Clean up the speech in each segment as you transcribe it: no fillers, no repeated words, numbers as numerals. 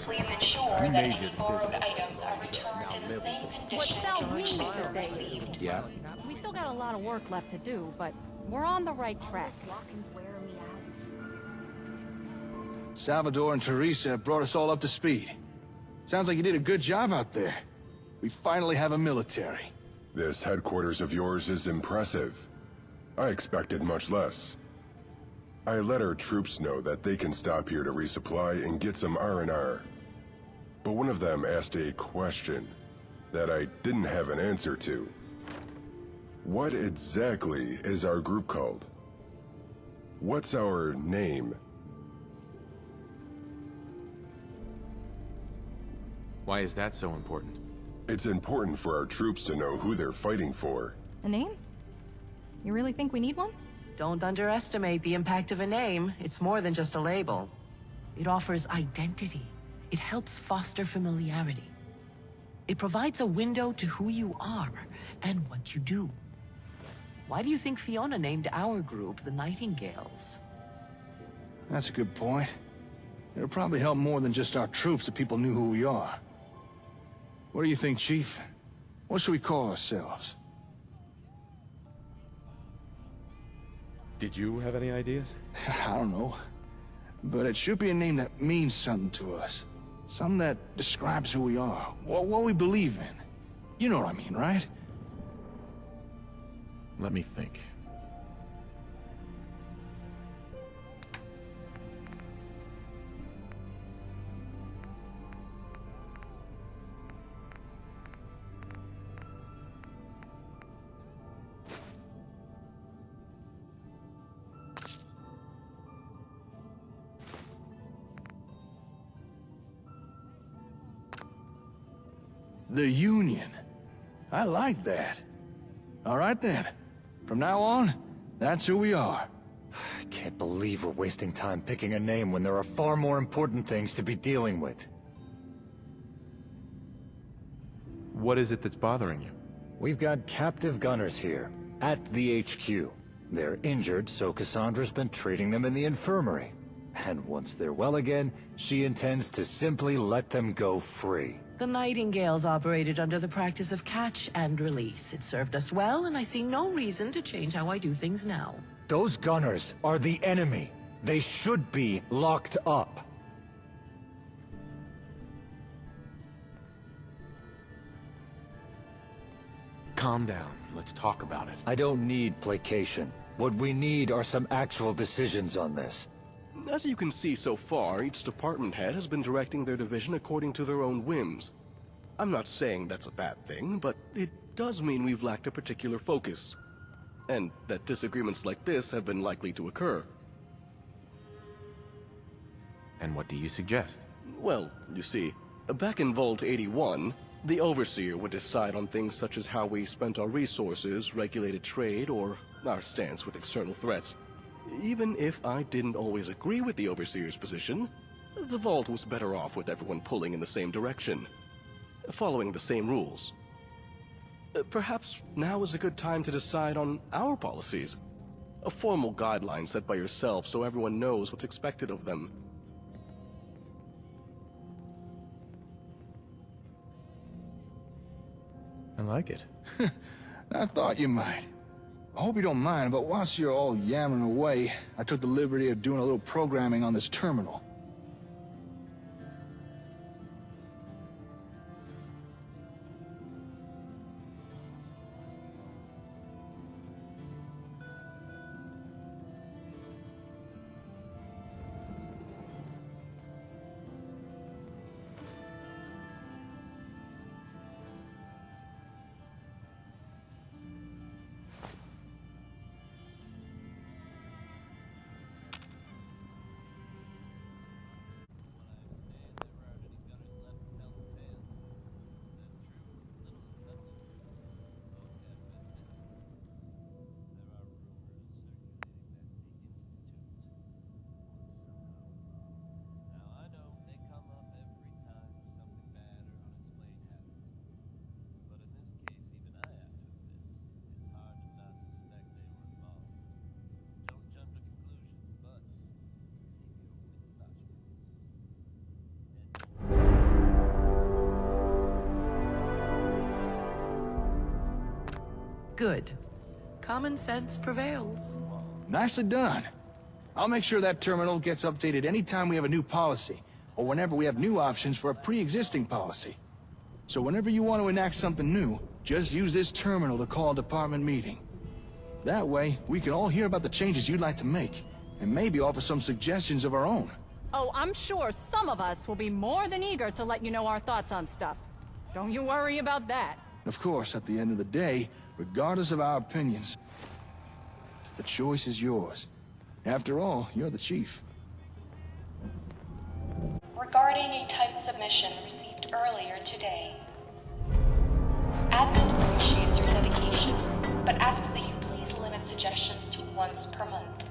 Please ensure that any borrowed items are returned in the same condition in which they were received. Yeah? We still got a lot of work left to do, but we're on the right track. Walking's wearing me out. Salvador and Teresa brought us all up to speed. Sounds like you did a good job out there. We finally have a military. This headquarters of yours is impressive. I expected much less. I let our troops know that they can stop here to resupply and get some R&R. But one of them asked a question that I didn't have an answer to. What exactly is our group called? What's our name? Why is that so important? It's important for our troops to know who they're fighting for. A name? You really think we need one? Don't underestimate the impact of a name. It's more than just a label. It offers identity. It helps foster familiarity. It provides a window to who you are and what you do. Why do you think Fiona named our group the Nightingales? That's a good point. It'll probably help more than just our troops if people knew who we are. What do you think, Chief? What should we call ourselves? Did you have any ideas? I don't know. But it should be a name that means something to us. Something that describes who we are, what we believe in. You know what I mean, right? Let me think. The Union. I like that. All right then. From now on, that's who we are. I can't believe we're wasting time picking a name when there are far more important things to be dealing with. What is it that's bothering you? We've got captive gunners here, at the HQ. They're injured, so Cassandra's been treating them in the infirmary. And once they're well again, she intends to simply let them go free. The Nightingales operated under the practice of catch and release. It served us well, and I see no reason to change how I do things now. Those gunners are the enemy. They should be locked up. Calm down. Let's talk about it. I don't need placation. What we need are some actual decisions on this. As you can see so far, each department head has been directing their division according to their own whims. I'm not saying that's a bad thing, but it does mean we've lacked a particular focus. And that disagreements like this have been likely to occur. And what do you suggest? Well, you see, back in Vault 81, the Overseer would decide on things such as how we spent our resources, regulated trade, or our stance with external threats. Even if I didn't always agree with the Overseer's position, the Vault was better off with everyone pulling in the same direction, following the same rules. Perhaps now is a good time to decide on our policies. A formal guideline set by yourself so everyone knows what's expected of them. I like it. I thought you might. I hope you don't mind, but whilst you're all yammering away, I took the liberty of doing a little programming on this terminal. Good. Common sense prevails. Nicely done. I'll make sure that terminal gets updated anytime we have a new policy, or whenever we have new options for a pre-existing policy. So whenever you want to enact something new, just use this terminal to call a department meeting. That way, we can all hear about the changes you'd like to make, and maybe offer some suggestions of our own. Oh, I'm sure some of us will be more than eager to let you know our thoughts on stuff. Don't you worry about that. Of course, at the end of the day, regardless of our opinions, the choice is yours. After all, you're the chief. Regarding a typed submission received earlier today. Admin appreciates your dedication, but asks that you please limit suggestions to once per month.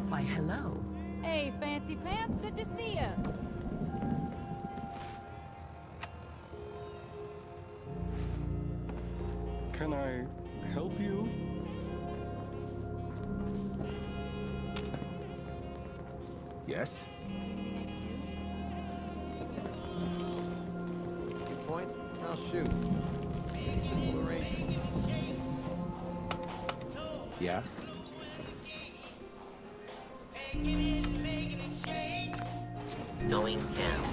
Why, hello. Hey, Fancy Pants, good to see ya. Can I help you? Yes? Good point. I'll shoot. Simple arrangement. Yeah? Going down.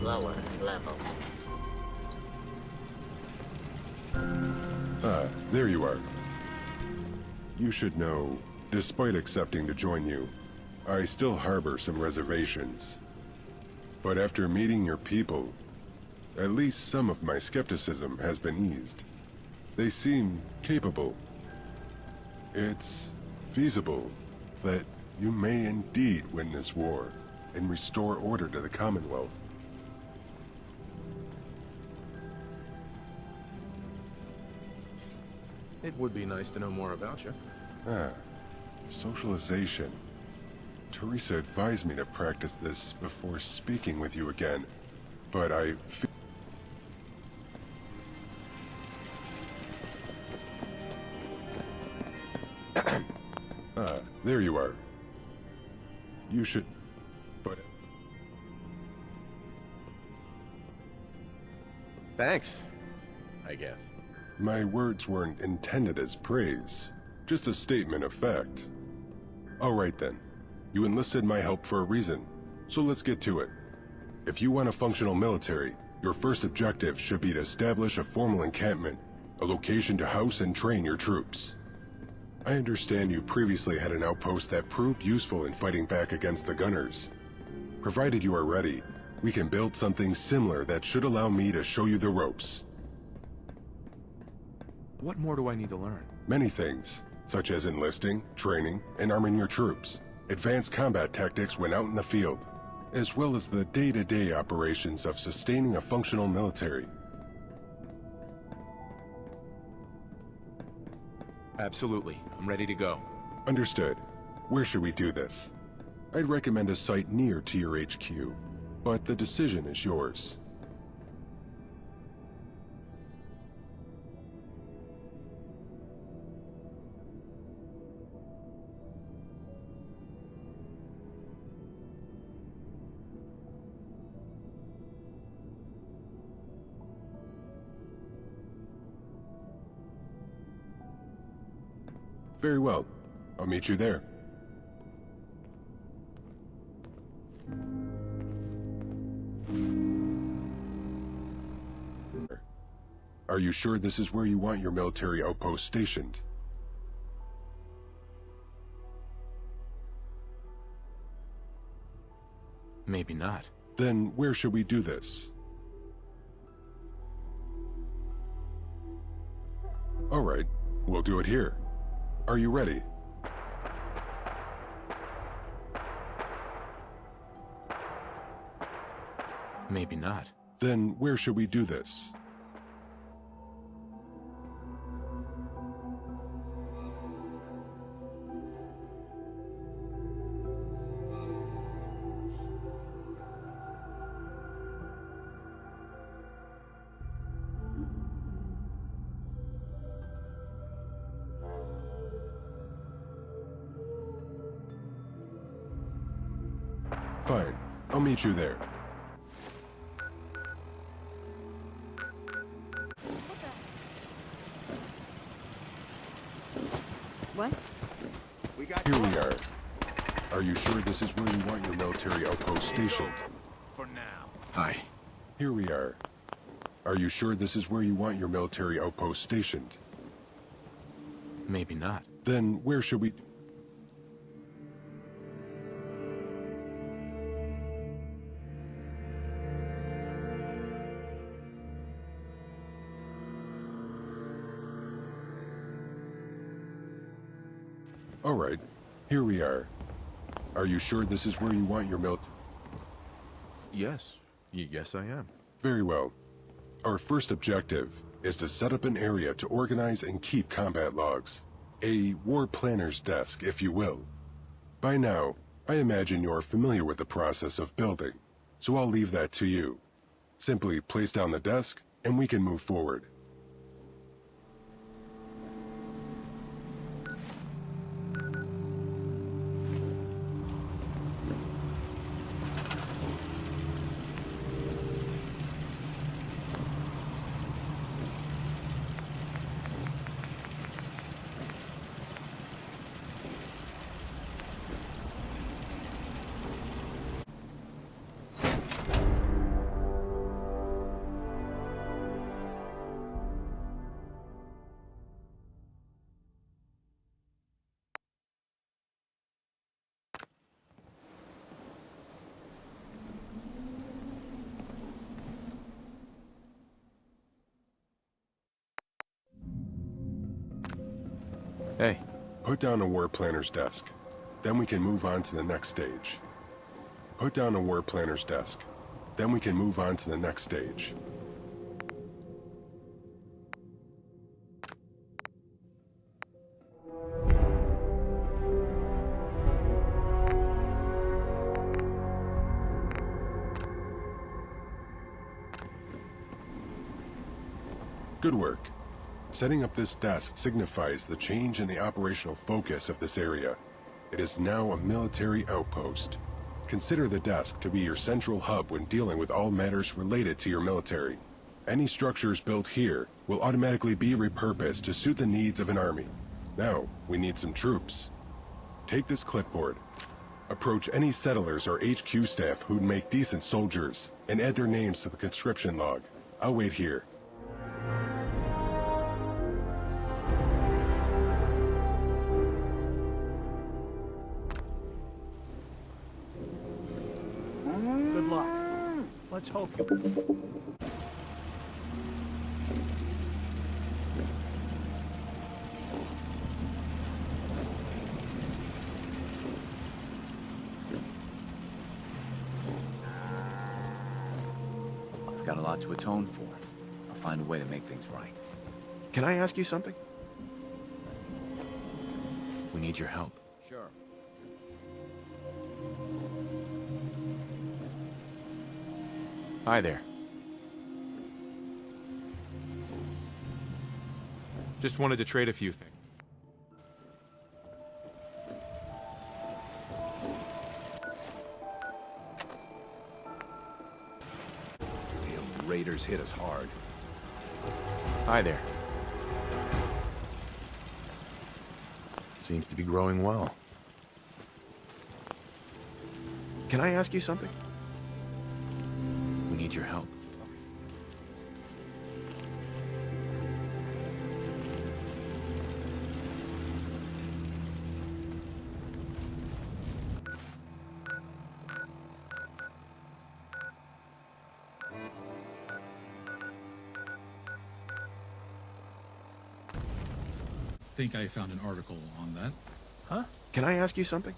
Lower level. Ah, there you are. You should know, despite accepting to join you, I still harbor some reservations. But after meeting your people, at least some of my skepticism has been eased. They seem capable. It's feasible that you may indeed win this war and restore order to the Commonwealth. It would be nice to know more about you. Ah, socialization. Teresa advised me to practice this before speaking with you again, but I feel... Ah, there you are. You should... but... Thanks, I guess. My words weren't intended as praise, just a statement of fact. All right then. You enlisted my help for a reason, so let's get to it. If you want a functional military, your first objective should be to establish a formal encampment, a location to house and train your troops. I understand you previously had an outpost that proved useful in fighting back against the gunners. Provided you are ready, we can build something similar that should allow me to show you the ropes. What more do I need to learn? Many things, such as enlisting, training, and arming your troops, advanced combat tactics when out in the field, as well as the day-to-day operations of sustaining a functional military. Absolutely. I'm ready to go. Understood. Where should we do this? I'd recommend a site near to your HQ, but the decision is yours. Very well. I'll meet you there. Are you sure this is where you want your military outpost stationed? Maybe not. Then where should we do this? All right, we'll do it here. Are you ready? Maybe not. Then where should we do this? Fine. I'll meet you there. What? Here we are. Are you sure this is where you want your military outpost stationed? For now. Hi. Here we are. Are you sure this is where you want your military outpost stationed? Maybe not. Then where should we... All right, here we are. Are you sure this is where you want your Yes. Yes, I am. Very well. Our first objective is to set up an area to organize and keep combat logs. A war planner's desk, if you will. By now, I imagine you're familiar with the process of building, so I'll leave that to you. Simply place down the desk, and we can move forward. Hey. Put down a war planner's desk. Then we can move on to the next stage. Put down a war planner's desk. Then we can move on to the next stage. Good work. Setting up this desk signifies the change in the operational focus of this area. It is now a military outpost. Consider the desk to be your central hub when dealing with all matters related to your military. Any structures built here will automatically be repurposed to suit the needs of an army. Now, we need some troops. Take this clipboard. Approach any settlers or HQ staff who'd make decent soldiers, and add their names to the conscription log. I'll wait here. Good luck. Let's hope you... I've got a lot to atone for. I'll find a way to make things right. Can I ask you something? We need your help. Sure. Hi there. Just wanted to trade a few things. The raiders hit us hard. Hi there. Seems to be growing well. Can I ask you something? We need your help. I think I found an article on that. Huh? Can I ask you something?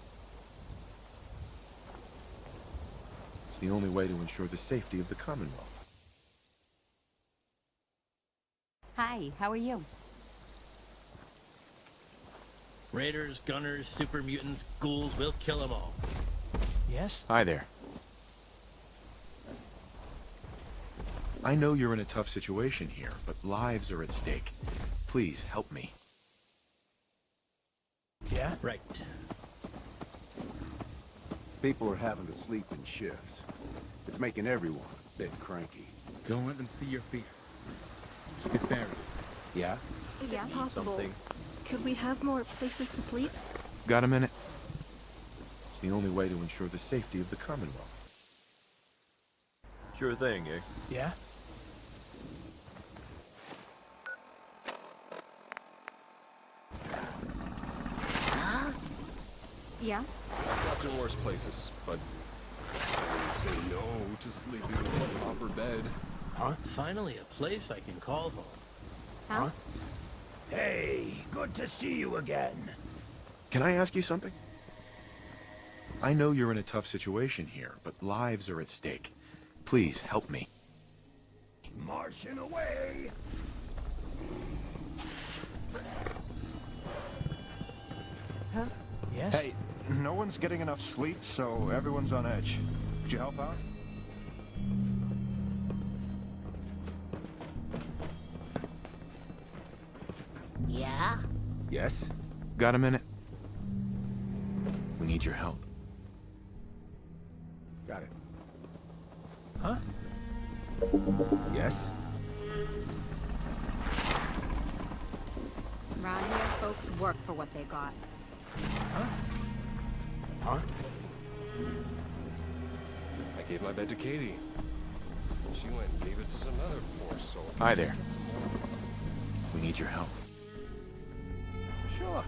It's the only way to ensure the safety of the Commonwealth. Hi, how are you? Raiders, gunners, super mutants, ghouls, we'll kill them all. Yes? Hi there. I know you're in a tough situation here, but lives are at stake. Please help me. Yeah? Right. People are having to sleep in shifts. It's making everyone a bit cranky. Don't let them see your fear. Keep it buried. Yeah? If it's possible, could we have more places to sleep? Got a minute? It's the only way to ensure the safety of the Commonwealth. Sure thing, eh? Yeah? Yeah? It's not your worst places, but I say no to sleeping in a proper bed. Huh? Finally a place I can call home. Huh? Hey, good to see you again. Can I ask you something? I know you're in a tough situation here, but lives are at stake. Please, help me. Marching away. Huh? Yes? Hey, no one's getting enough sleep, so everyone's on edge. Could you help out? Yeah? Yes? Got a minute? We need your help. Got it. Huh? Yes? Around here, folks work for what they got. Huh? Huh? I gave my bed to Katie. She went and gave it to another poor soul. Hi there. We need your help. Sure.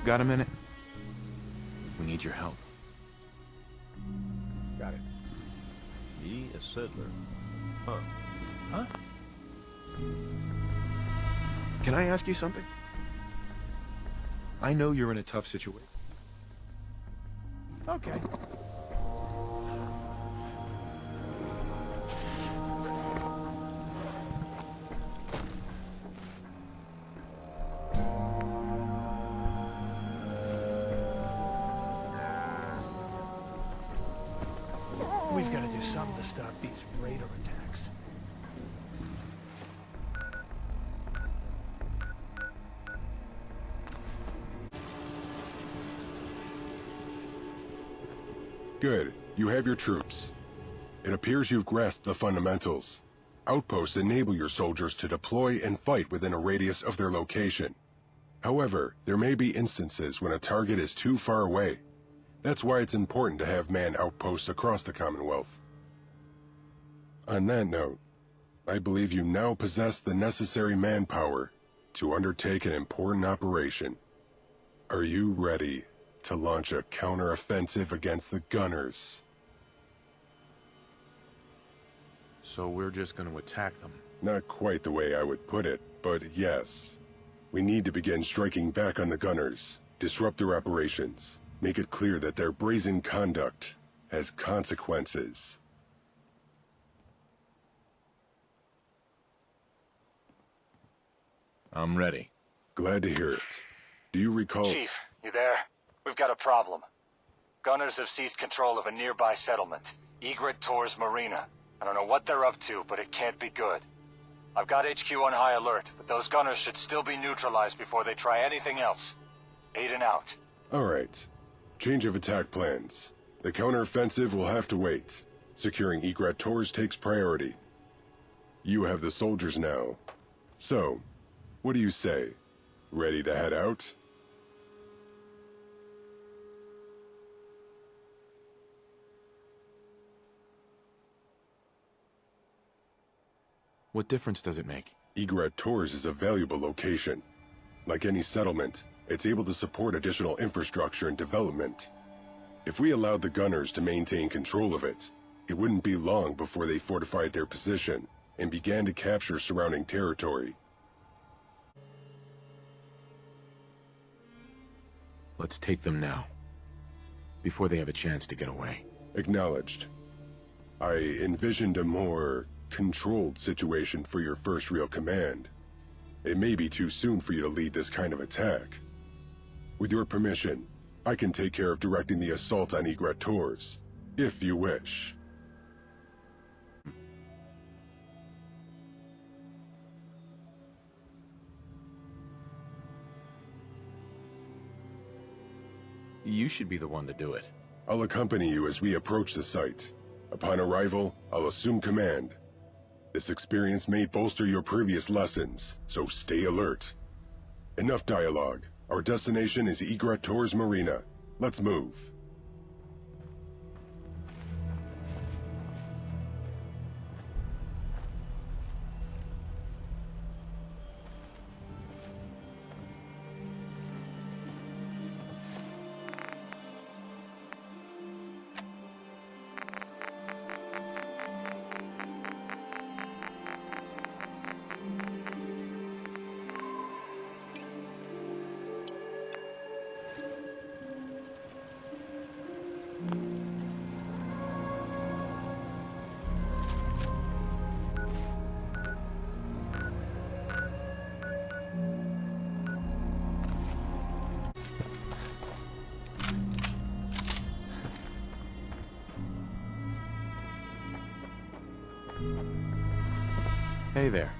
Got a minute? We need your help. Got it. Me, a settler. Huh. Huh? Can I ask you something? I know you're in a tough situation. Okay. We've got to do something to stop these raider attacks. Good. You have your troops. It appears you've grasped the fundamentals. Outposts enable your soldiers to deploy and fight within a radius of their location. However, there may be instances when a target is too far away. That's why it's important to have manned outposts across the Commonwealth. On that note, I believe you now possess the necessary manpower to undertake an important operation. Are you ready to launch a counter-offensive against the Gunners? So we're just going to attack them? Not quite the way I would put it, but yes. We need to begin striking back on the Gunners, disrupt their operations, make it clear that their brazen conduct has consequences. I'm ready. Glad to hear it. Do you recall— Chief, you there? We've got a problem. Gunners have seized control of a nearby settlement, Egret towards Marina. I don't know what they're up to, but it can't be good. I've got HQ on high alert, but those gunners should still be neutralized before they try anything else. Aiden out. All right. Change of attack plans. The counteroffensive will have to wait. Securing Egret Tors takes priority. You have the soldiers now. So, what do you say? Ready to head out? What difference does it make? Egret Tors is a valuable location. Like any settlement, it's able to support additional infrastructure and development. If we allowed the Gunners to maintain control of it, it wouldn't be long before they fortified their position and began to capture surrounding territory. Let's take them now, before they have a chance to get away. Acknowledged. I envisioned a more controlled situation for your first real command. It may be too soon for you to lead this kind of attack. With your permission, I can take care of directing the assault on Egret Tors, if you wish. You should be the one to do it. I'll accompany you as we approach the site. Upon arrival, I'll assume command. This experience may bolster your previous lessons, so stay alert. Enough dialogue. Our destination is Egret towards Marina. Let's move. Hey there.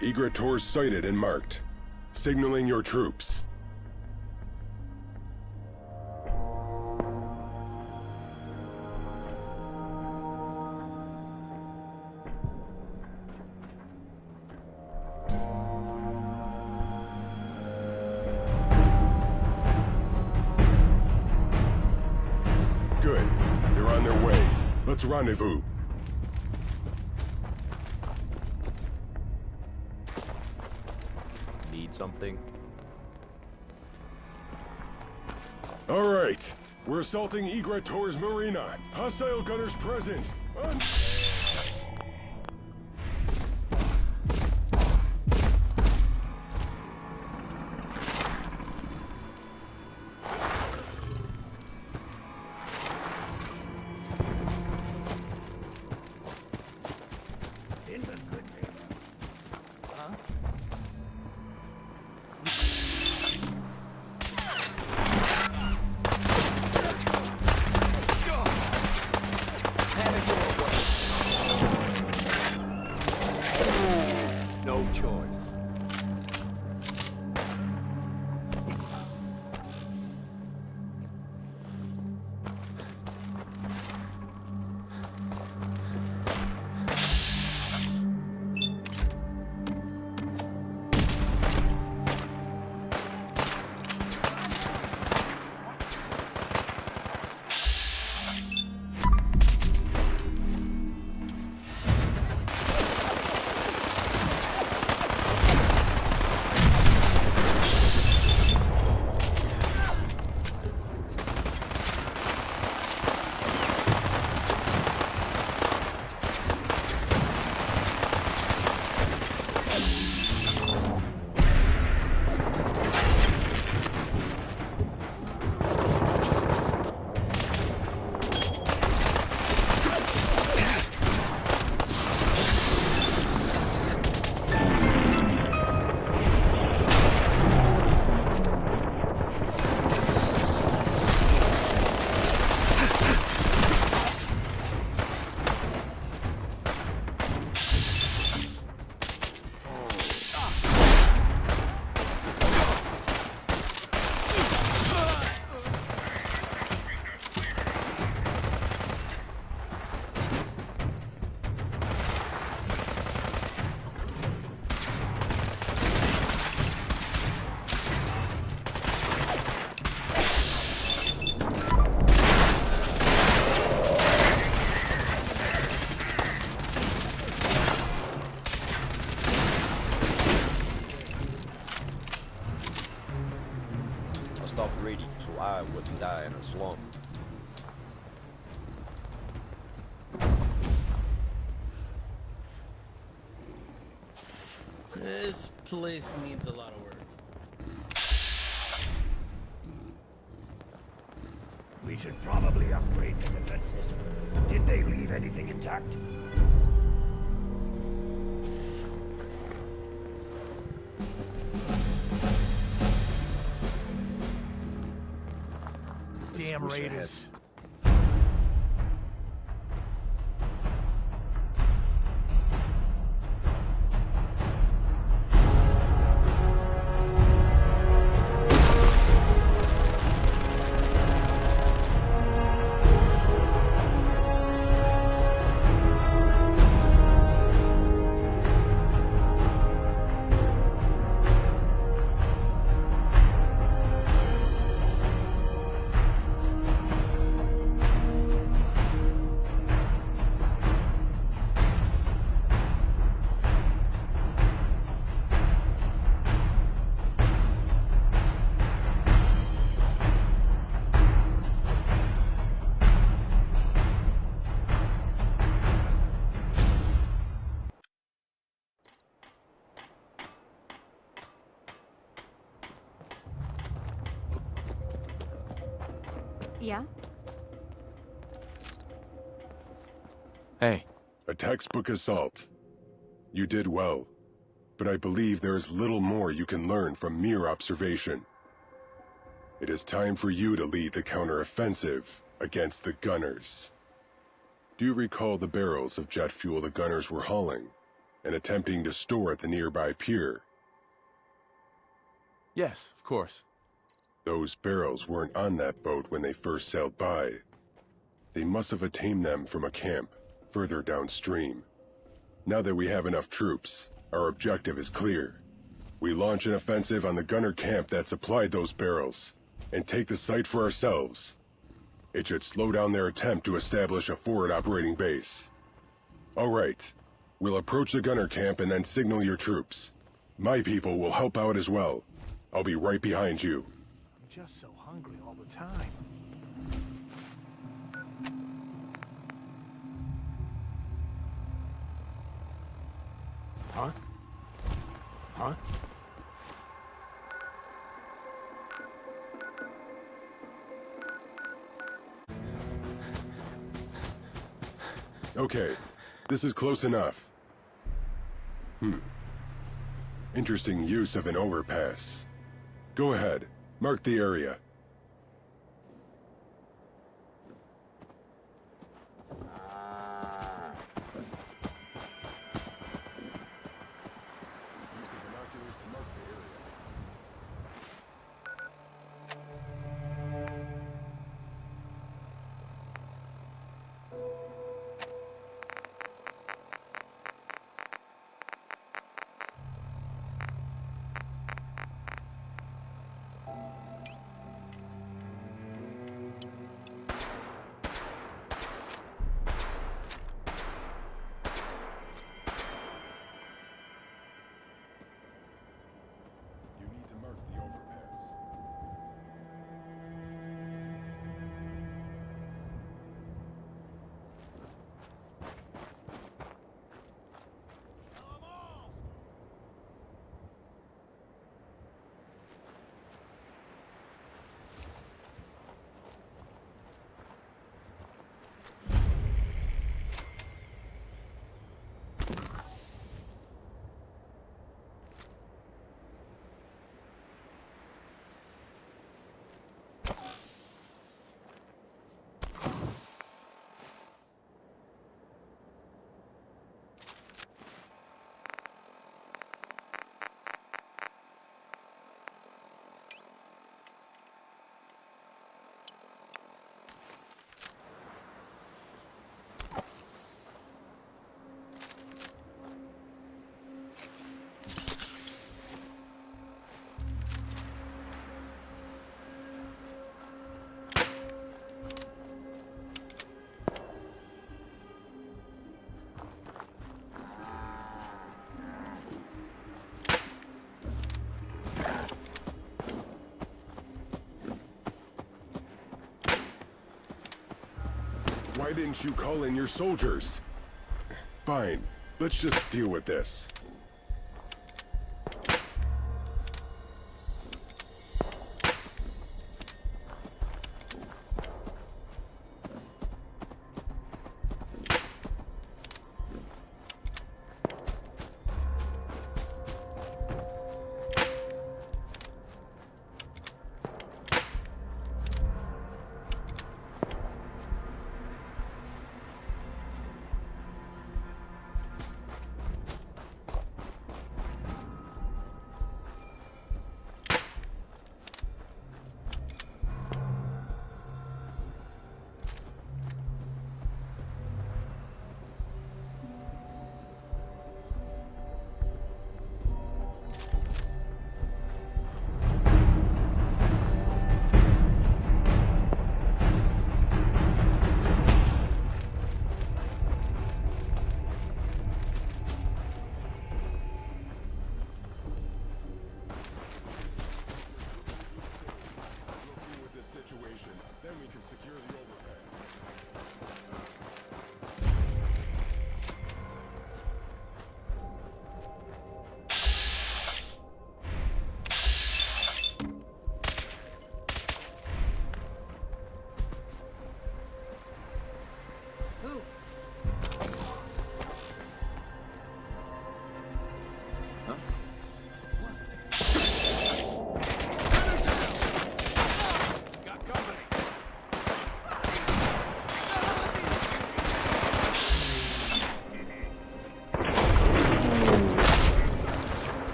Egret Tours sighted and marked. Signaling your troops. Good. They're on their way. Let's rendezvous. Something. All right. We're assaulting Egret towards Marina. Hostile gunners present. No choice. Ready, so I wouldn't die in a slump. This place needs a lot of work. We should probably upgrade the defenses. Did they leave anything intact? Damn raiders. Yeah? Hey. A textbook assault. You did well, but I believe there is little more you can learn from mere observation. It is time for you to lead the counter-offensive against the gunners. Do you recall the barrels of jet fuel the gunners were hauling and attempting to store at the nearby pier? Yes, of course. Those barrels weren't on that boat when they first sailed by. They must have attained them from a camp further downstream. Now that we have enough troops, our objective is clear. We launch an offensive on the gunner camp that supplied those barrels, and take the site for ourselves. It should slow down their attempt to establish a forward operating base. All right, we'll approach the gunner camp and then signal your troops. My people will help out as well. I'll be right behind you. I'm just so hungry all the time. Huh? Huh? Okay, this is close enough. Interesting use of an overpass. Go ahead, mark the area. Why didn't you call in your soldiers? Fine, let's just deal with this.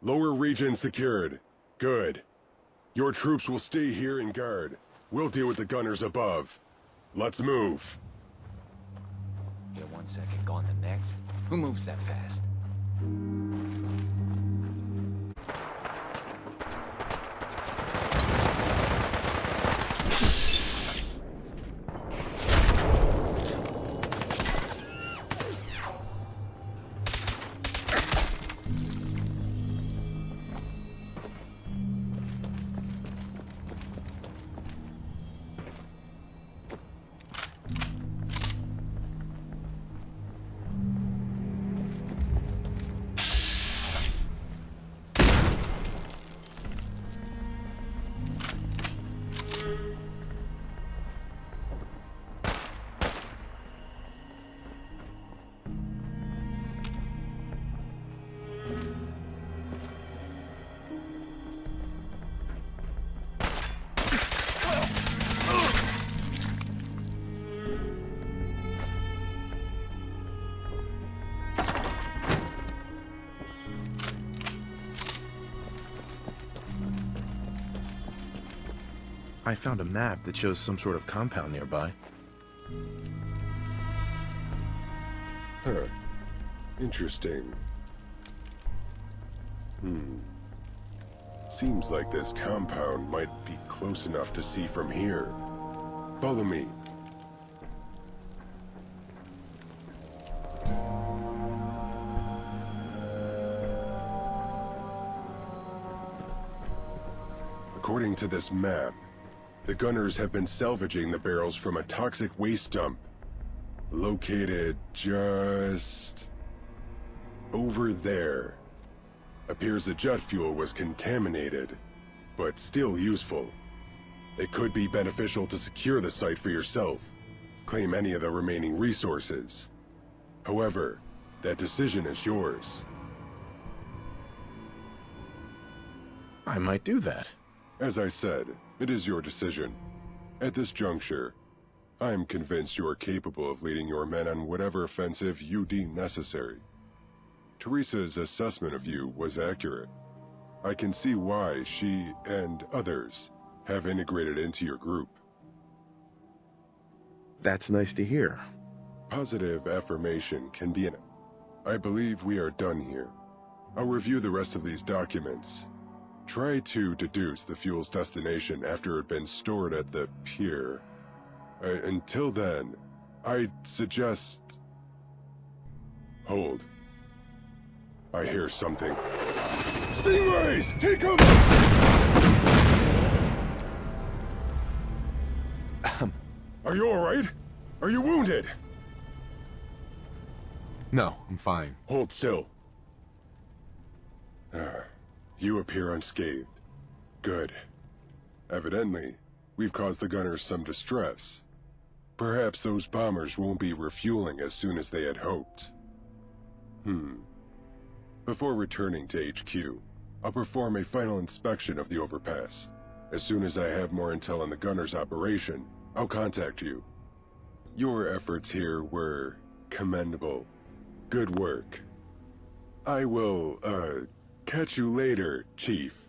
Lower region secured. Good. Your troops will stay here and guard. We'll deal with the gunners above. Let's move. Here 1 second, gone the next. Who moves that fast? I found a map that shows some sort of compound nearby. Huh. Interesting. Seems like this compound might be close enough to see from here. Follow me. According to this map, the gunners have been salvaging the barrels from a toxic waste dump located just over there. Appears the jet fuel was contaminated, but still useful. It could be beneficial to secure the site for yourself, claim any of the remaining resources. However, that decision is yours. I might do that. As I said, it is your decision. At this juncture, I am convinced you are capable of leading your men on whatever offensive you deem necessary. Teresa's assessment of you was accurate. I can see why she and others have integrated into your group. That's nice to hear. Positive affirmation can be enough. I believe we are done here. I'll review the rest of these documents. Try to deduce the fuel's destination after it had been stored at the pier. Until then, I'd suggest... Hold. I hear something. Stingrays! Take them! Are you alright? Are you wounded? No, I'm fine. Hold still. You appear unscathed. Good. Evidently, we've caused the gunners some distress. Perhaps those bombers won't be refueling as soon as they had hoped. Before returning to HQ, I'll perform a final inspection of the overpass. As soon as I have more intel on the gunners' operation, I'll contact you. Your efforts here were commendable. Good work. I will, catch you later, Chief.